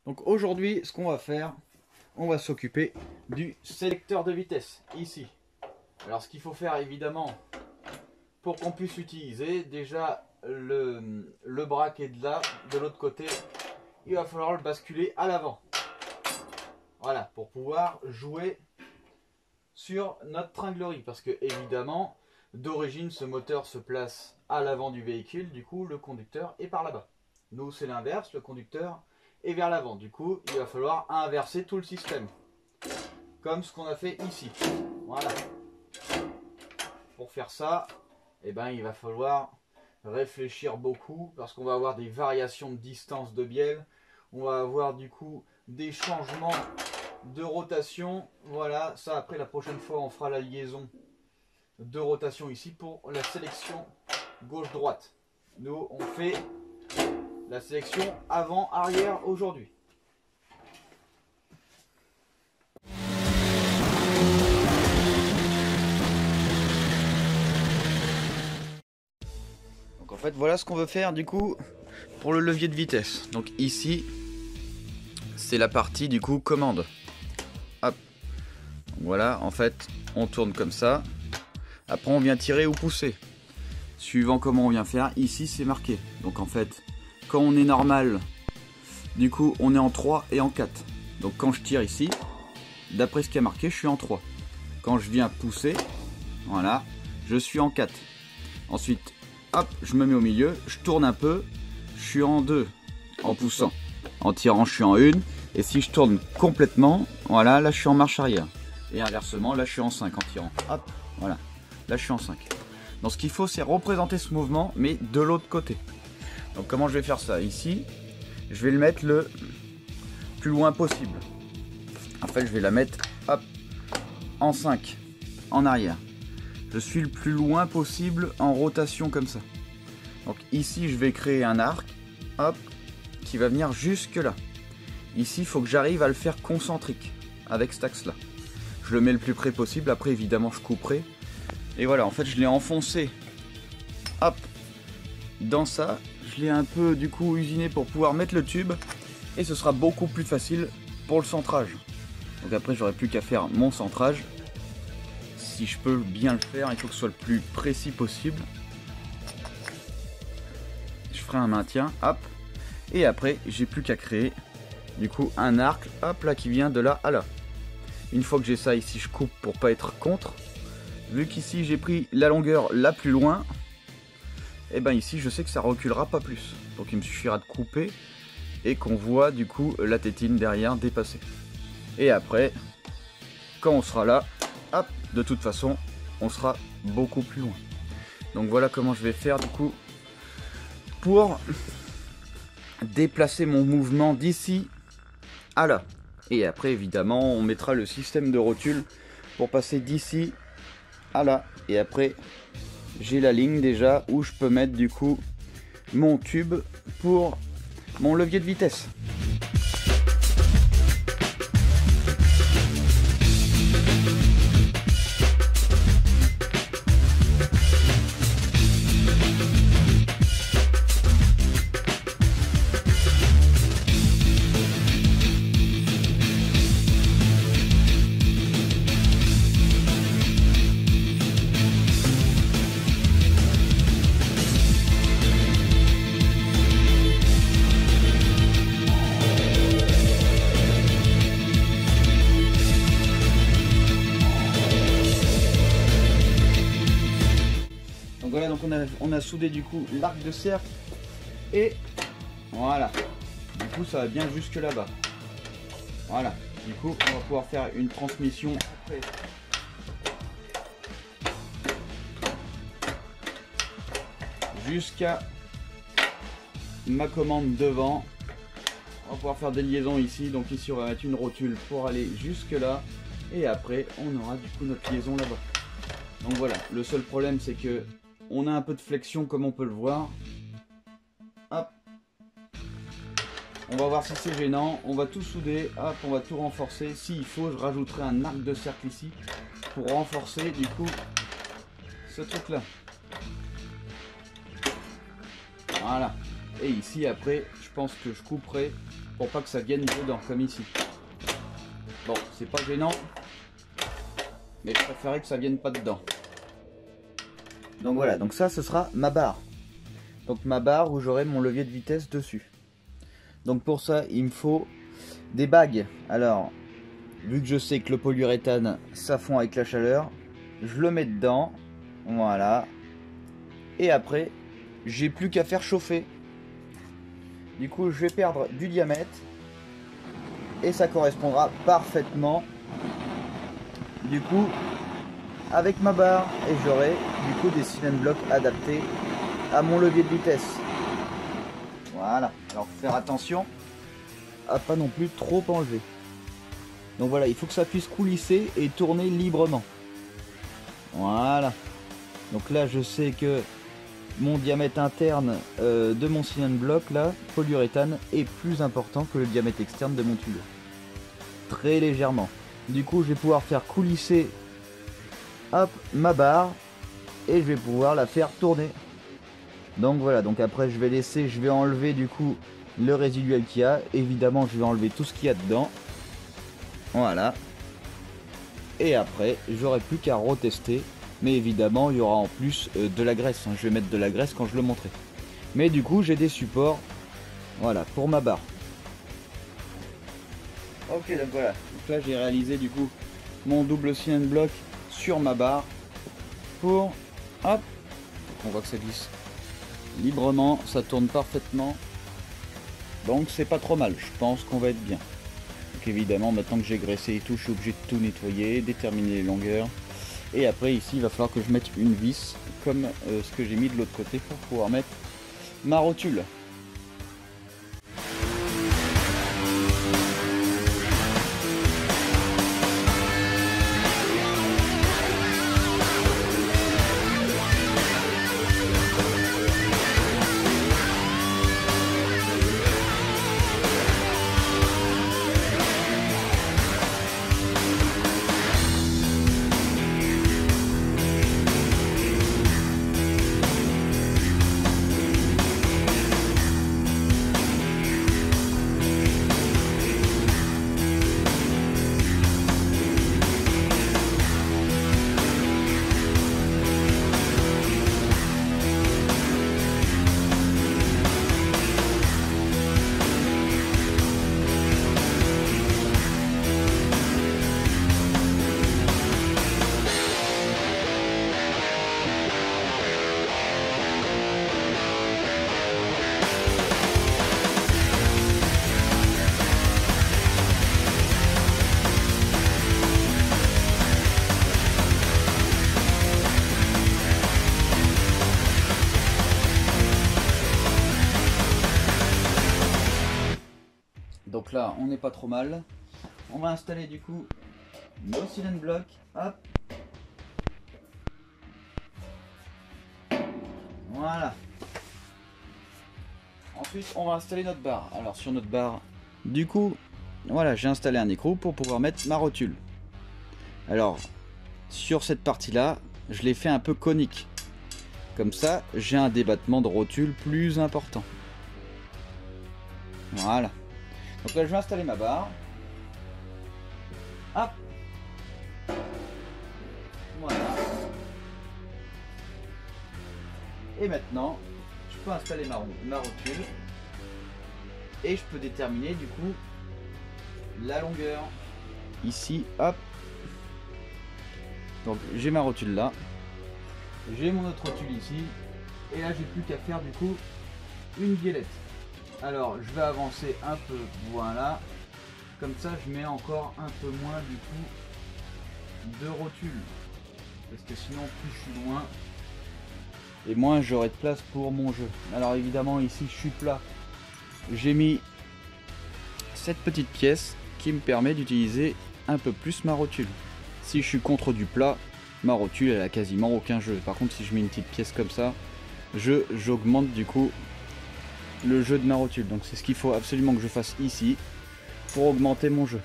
Donc aujourd'hui, ce qu'on va faire, on va s'occuper du sélecteur de vitesse, ici. Alors ce qu'il faut faire évidemment, pour qu'on puisse utiliser, déjà le bras qui est de l'autre côté, il va falloir le basculer à l'avant. Voilà, pour pouvoir jouer sur notre tringlerie. Parce que évidemment, d'origine, ce moteur se place à l'avant du véhicule, du coup le conducteur est par là-bas. Nous c'est l'inverse, le conducteur est vers l'avant. Du coup, il va falloir inverser tout le système. Comme ce qu'on a fait ici. Voilà. Pour faire ça, eh ben, il va falloir réfléchir beaucoup parce qu'on va avoir des variations de distance de bielle. On va avoir du coup des changements de rotation. Voilà, ça après la prochaine fois on fera la liaison de rotation ici pour la sélection gauche-droite. Nous on fait la sélection avant-arrière aujourd'hui. Donc en fait voilà ce qu'on veut faire du coup pour le levier de vitesse. Donc ici c'est la partie du coup commande. Hop. Voilà, en fait on tourne comme ça. Après on vient tirer ou pousser. Suivant comment on vient faire, ici c'est marqué. Donc en fait, quand on est normal, du coup on est en 3 et en 4. Donc quand je tire ici, d'après ce qui est marqué, je suis en 3. Quand je viens pousser, voilà, je suis en 4. Ensuite, hop, je me mets au milieu, je tourne un peu, je suis en 2 en poussant. En tirant, je suis en 1. Et si je tourne complètement, voilà, là je suis en marche arrière. Et inversement, là je suis en 5 en tirant. Hop, voilà, là je suis en 5. Donc ce qu'il faut, c'est représenter ce mouvement, mais de l'autre côté. Donc comment je vais faire ça? Ici, je vais le mettre le plus loin possible. En fait, je vais la mettre, hop, en 5, en arrière. Je suis le plus loin possible en rotation comme ça. Donc ici, je vais créer un arc, hop, qui va venir jusque là. Ici, il faut que j'arrive à le faire concentrique, avec cet axe-là. Je le mets le plus près possible, après évidemment, je couperai. Et voilà, en fait, je l'ai enfoncé, hop, dans ça. Je l'ai un peu, du coup, usiné pour pouvoir mettre le tube. Et ce sera beaucoup plus facile pour le centrage. Donc après, j'aurai plus qu'à faire mon centrage. Si je peux bien le faire, il faut que ce soit le plus précis possible. Je ferai un maintien, hop. Et après, j'ai plus qu'à créer, du coup, un arc, hop, là, qui vient de là à là. Une fois que j'ai ça ici, je coupe pour pas être contre. Vu qu'ici j'ai pris la longueur la plus loin, et ben ici je sais que ça reculera pas plus. Donc il me suffira de couper et qu'on voit du coup la tétine derrière dépasser. Et après, quand on sera là, hop, de toute façon, on sera beaucoup plus loin. Donc voilà comment je vais faire du coup pour déplacer mon mouvement d'ici à là. Et après évidemment on mettra le système de rotule pour passer d'ici à là. Et après j'ai la ligne déjà où je peux mettre du coup mon tube pour mon levier de vitesse. Voilà, donc on a soudé du coup l'arc de cercle et voilà, du coup ça va bien jusque là-bas. Voilà, du coup on va pouvoir faire une transmission après. Jusqu'à ma commande devant. On va pouvoir faire des liaisons ici, donc ici on va mettre une rotule pour aller jusque là et après on aura du coup notre liaison là-bas. Donc voilà, le seul problème c'est que on a un peu de flexion comme on peut le voir. Hop. On va voir si c'est gênant. On va tout souder. Hop, on va tout renforcer. S'il faut, je rajouterai un arc de cercle ici pour renforcer du coup ce truc là. Voilà. Et ici après, je pense que je couperai pour pas que ça vienne dedans, comme ici. Bon, c'est pas gênant, mais je préférais que ça vienne pas dedans. Donc voilà, donc ça ce sera ma barre. Donc ma barre où j'aurai mon levier de vitesse dessus. Donc pour ça, il me faut des bagues. Alors, vu que je sais que le polyuréthane ça fond avec la chaleur, je le mets dedans. Voilà. Et après, j'ai plus qu'à faire chauffer. Du coup, je vais perdre du diamètre. Et ça correspondra parfaitement, du coup, avec ma barre. Et j'aurai, du coup, des cylindres blocs adaptés à mon levier de vitesse. Voilà. Alors, faire attention à pas non plus trop enlever. Donc voilà, il faut que ça puisse coulisser et tourner librement. Voilà. Donc là, je sais que mon diamètre interne de mon cylindre bloc, là, polyuréthane, est plus important que le diamètre externe de mon tube. Très légèrement. Du coup, je vais pouvoir faire coulisser, hop, ma barre et je vais pouvoir la faire tourner. Donc voilà, donc après je vais enlever du coup le résiduel qu'il y a. Évidemment, je vais enlever tout ce qu'il y a dedans. Voilà. Et après, j'aurai plus qu'à retester. Mais évidemment, il y aura en plus de la graisse. Je vais mettre de la graisse quand je le montrerai. Mais du coup, j'ai des supports. Voilà, pour ma barre. Ok, donc voilà. Donc là, j'ai réalisé du coup mon double cylindre bloc sur ma barre. Pour... Hop. On voit que ça glisse librement. Ça tourne parfaitement. Donc, c'est pas trop mal. Je pense qu'on va être bien. Donc évidemment, maintenant que j'ai graissé et tout, je suis obligé de tout nettoyer, déterminer les longueurs. Et après ici il va falloir que je mette une vis comme ce que j'ai mis de l'autre côté pour pouvoir mettre ma rotule. Donc là, on n'est pas trop mal. On va installer du coup nos cylindres blocs. Hop. Voilà. Ensuite, on va installer notre barre. Alors sur notre barre, du coup, voilà, j'ai installé un écrou pour pouvoir mettre ma rotule. Alors, sur cette partie-là, je l'ai fait un peu conique. Comme ça, j'ai un débattement de rotule plus important. Voilà. Donc là, je vais installer ma barre. Hop. Voilà. Et maintenant, je peux installer ma rotule. Et je peux déterminer du coup la longueur. Ici, hop. Donc j'ai ma rotule là. J'ai mon autre rotule ici. Et là, j'ai plus qu'à faire du coup une biellette. Alors je vais avancer un peu, voilà, comme ça je mets encore un peu moins du coup de rotule, parce que sinon plus je suis loin et moins j'aurai de place pour mon jeu. Alors évidemment ici je suis plat, j'ai mis cette petite pièce qui me permet d'utiliser un peu plus ma rotule. Si je suis contre du plat, ma rotule elle a quasiment aucun jeu. Par contre si je mets une petite pièce comme ça, j'augmente du coup le jeu de ma rotule. Donc c'est ce qu'il faut absolument que je fasse ici pour augmenter mon jeu.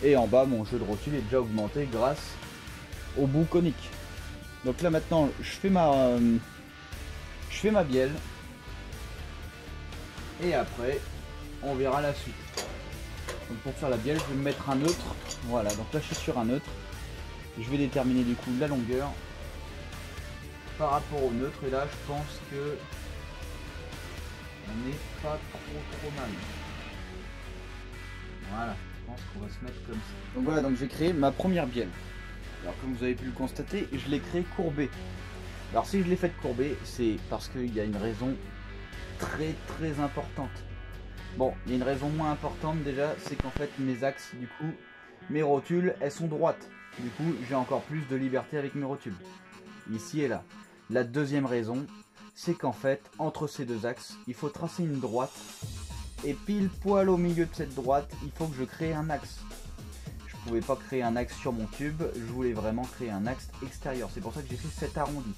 Et en bas mon jeu de rotule est déjà augmenté grâce au bout conique. Donc là maintenant je fais ma bielle. Et après, on verra la suite. Donc pour faire la bielle, je vais me mettre un neutre. Voilà, donc là je suis sur un neutre. Je vais déterminer du coup la longueur par rapport au neutre. Et là, je pense que on n'est pas trop mal. Voilà, je pense qu'on va se mettre comme ça. Donc voilà, donc j'ai créé ma première bielle. Alors comme vous avez pu le constater, je l'ai créée courbée. Alors si je l'ai faite courbée, c'est parce qu'il y a une raison très importante. Bon, il y a une raison moins importante déjà, c'est qu'en fait mes axes, du coup, mes rotules, elles sont droites. Du coup, j'ai encore plus de liberté avec mes rotules. Ici et là. La deuxième raison, c'est qu'en fait, entre ces deux axes, il faut tracer une droite. Et pile poil au milieu de cette droite, il faut que je crée un axe. Je pouvais pas créer un axe sur mon tube, je voulais vraiment créer un axe extérieur. C'est pour ça que j'ai fait cet arrondi.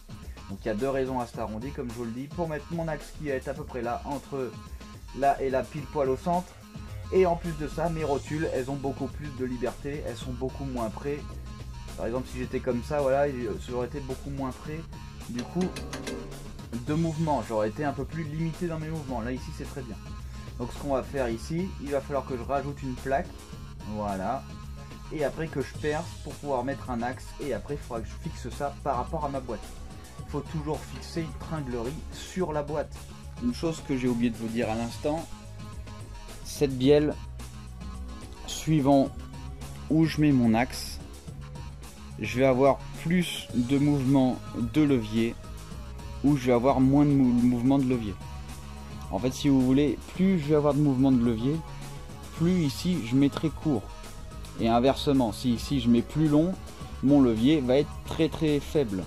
Donc il y a deux raisons à cet arrondi, comme je vous le dis, pour mettre mon axe qui est à peu près là, entre là et là, pile poil au centre. Et en plus de ça, mes rotules, elles ont beaucoup plus de liberté, elles sont beaucoup moins près. Par exemple, si j'étais comme ça, voilà, j'aurais été beaucoup moins près. Du coup, de mouvement, j'aurais été un peu plus limité dans mes mouvements. Là, ici, c'est très bien. Donc, ce qu'on va faire ici, il va falloir que je rajoute une plaque. Voilà. Et après que je perce pour pouvoir mettre un axe. Et après, il faudra que je fixe ça par rapport à ma boîte. Il faut toujours fixer une tringlerie sur la boîte. Une chose que j'ai oublié de vous dire à l'instant, cette bielle, suivant où je mets mon axe, je vais avoir plus de mouvement de levier ou je vais avoir moins de mouvement de levier. En fait, si vous voulez, plus je vais avoir de mouvement de levier, plus ici je mettrai court. Et inversement, si ici je mets plus long, mon levier va être très faible.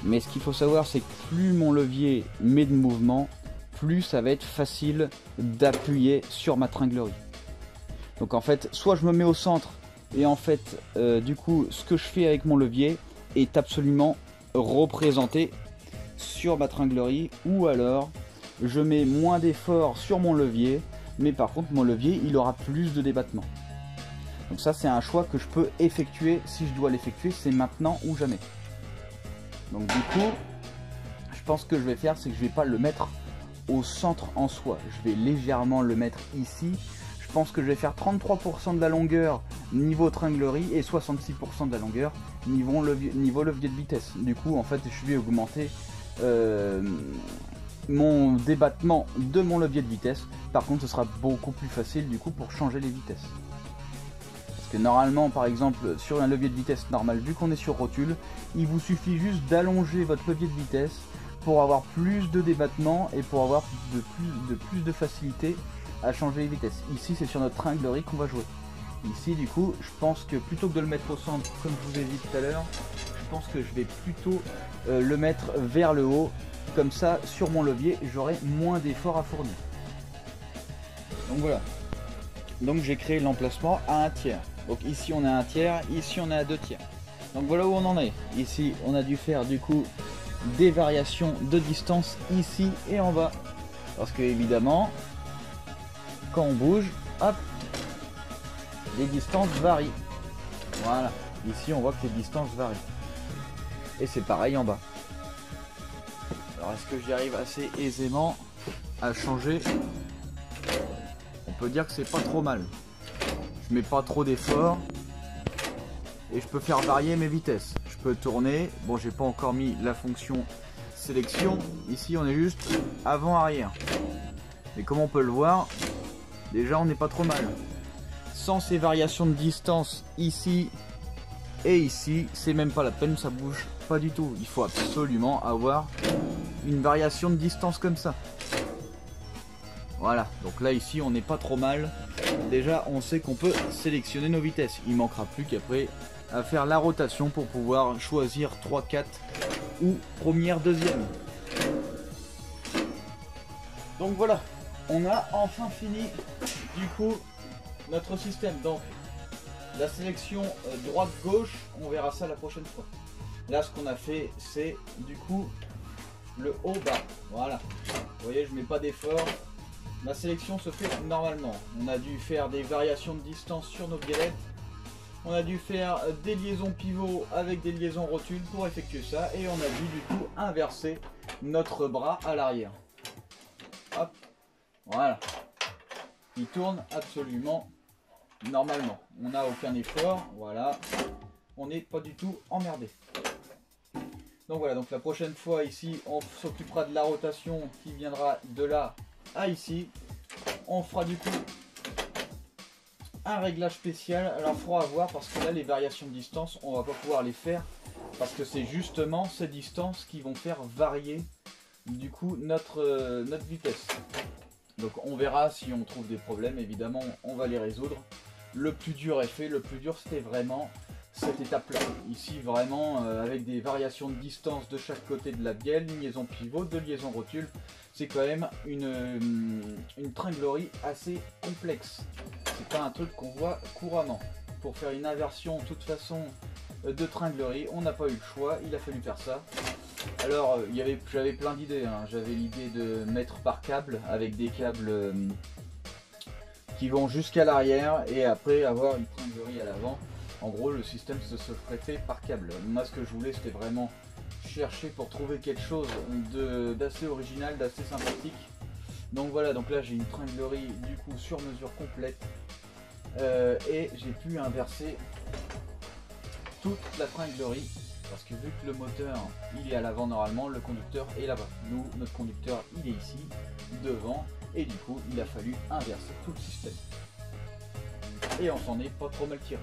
Mais ce qu'il faut savoir, c'est que plus mon levier met de mouvement, plus ça va être facile d'appuyer sur ma tringlerie. Donc en fait, soit je me mets au centre et en fait, du coup, ce que je fais avec mon levier est absolument représenté sur ma tringlerie, ou alors je mets moins d'effort sur mon levier, mais par contre mon levier il aura plus de débattement. Donc ça c'est un choix que je peux effectuer. Si je dois l'effectuer, c'est maintenant ou jamais. Donc du coup, je pense que je vais faire, c'est que je vais pas le mettre au centre en soi, je vais légèrement le mettre ici. Je pense que je vais faire 33% de la longueur niveau tringlerie et 66% de la longueur niveau levier de vitesse. Du coup, en fait, je vais augmenter mon débattement de mon levier de vitesse. Par contre, ce sera beaucoup plus facile du coup pour changer les vitesses. Parce que normalement, par exemple, sur un levier de vitesse normal, vu qu'on est sur rotule, il vous suffit juste d'allonger votre levier de vitesse pour avoir plus de débattement et pour avoir plus de facilité à changer les vitesses. Ici, c'est sur notre tringlerie qu'on va jouer. Ici, du coup, je pense que plutôt que de le mettre au centre, comme je vous ai dit tout à l'heure, je pense que je vais plutôt le mettre vers le haut. Comme ça, sur mon levier, j'aurai moins d'efforts à fournir. Donc voilà. Donc j'ai créé l'emplacement à 1 tiers. Donc ici, on est à 1 tiers, ici, on est à 2 tiers. Donc voilà où on en est. Ici, on a dû faire du coup des variations de distance ici et en bas. Parce que évidemment, quand on bouge, hop, les distances varient. Voilà, ici on voit que les distances varient. Et c'est pareil en bas. Alors est-ce que j'y arrive assez aisément à changer? On peut dire que c'est pas trop mal. Je mets pas trop d'efforts. Et je peux faire varier mes vitesses. Je peux tourner. Bon, j'ai pas encore mis la fonction sélection. Ici on est juste avant-arrière. Mais comme on peut le voir, déjà on n'est pas trop mal. Sans ces variations de distance ici et ici, c'est même pas la peine, ça bouge pas du tout. Il faut absolument avoir une variation de distance comme ça. Voilà, donc là ici on n'est pas trop mal. Déjà on sait qu'on peut sélectionner nos vitesses. Il manquera plus qu'après à faire la rotation pour pouvoir choisir 3, 4 ou première, deuxième. Donc voilà, on a enfin fini du coup notre système. Donc la sélection droite-gauche, on verra ça la prochaine fois. Là ce qu'on a fait, c'est du coup le haut-bas. Voilà, vous voyez, je mets pas d'effort. La sélection se fait normalement. On a dû faire des variations de distance sur nos biellettes. On a dû faire des liaisons pivots avec des liaisons rotules pour effectuer ça. Et on a dû du coup inverser notre bras à l'arrière. Hop, Voilà. Il tourne absolument normalement. On n'a aucun effort. Voilà. On n'est pas du tout emmerdé. Donc voilà, donc la prochaine fois ici, on s'occupera de la rotation qui viendra de là à ici. On fera du coup un réglage spécial. Alors il faudra voir parce que là les variations de distance, on va pas pouvoir les faire parce que c'est justement ces distances qui vont faire varier du coup notre vitesse. Donc on verra si on trouve des problèmes, évidemment on va les résoudre. Le plus dur est fait, le plus dur c'était vraiment cette étape là. Ici vraiment avec des variations de distance de chaque côté de la bielle, une liaison pivot, deux liaisons rotules. C'est quand même une tringlerie assez complexe. C'est pas un truc qu'on voit couramment. Pour faire une inversion de toute façon de tringlerie, on n'a pas eu le choix, il a fallu faire ça. Alors j'avais plein d'idées, hein. J'avais l'idée de mettre par câble avec des câbles qui vont jusqu'à l'arrière et après avoir une tringlerie à l'avant. En gros le système se ferait fait par câble. Moi ce que je voulais c'était vraiment chercher pour trouver quelque chose d'assez original, d'assez sympathique. Donc voilà, donc là j'ai une tringlerie du coup sur mesure complète et j'ai pu inverser toute la tringlerie parce que vu que le moteur il est à l'avant normalement, le conducteur est là-bas. Nous, notre conducteur il est ici, devant, et du coup il a fallu inverser tout le système. Et on s'en est pas trop mal tiré.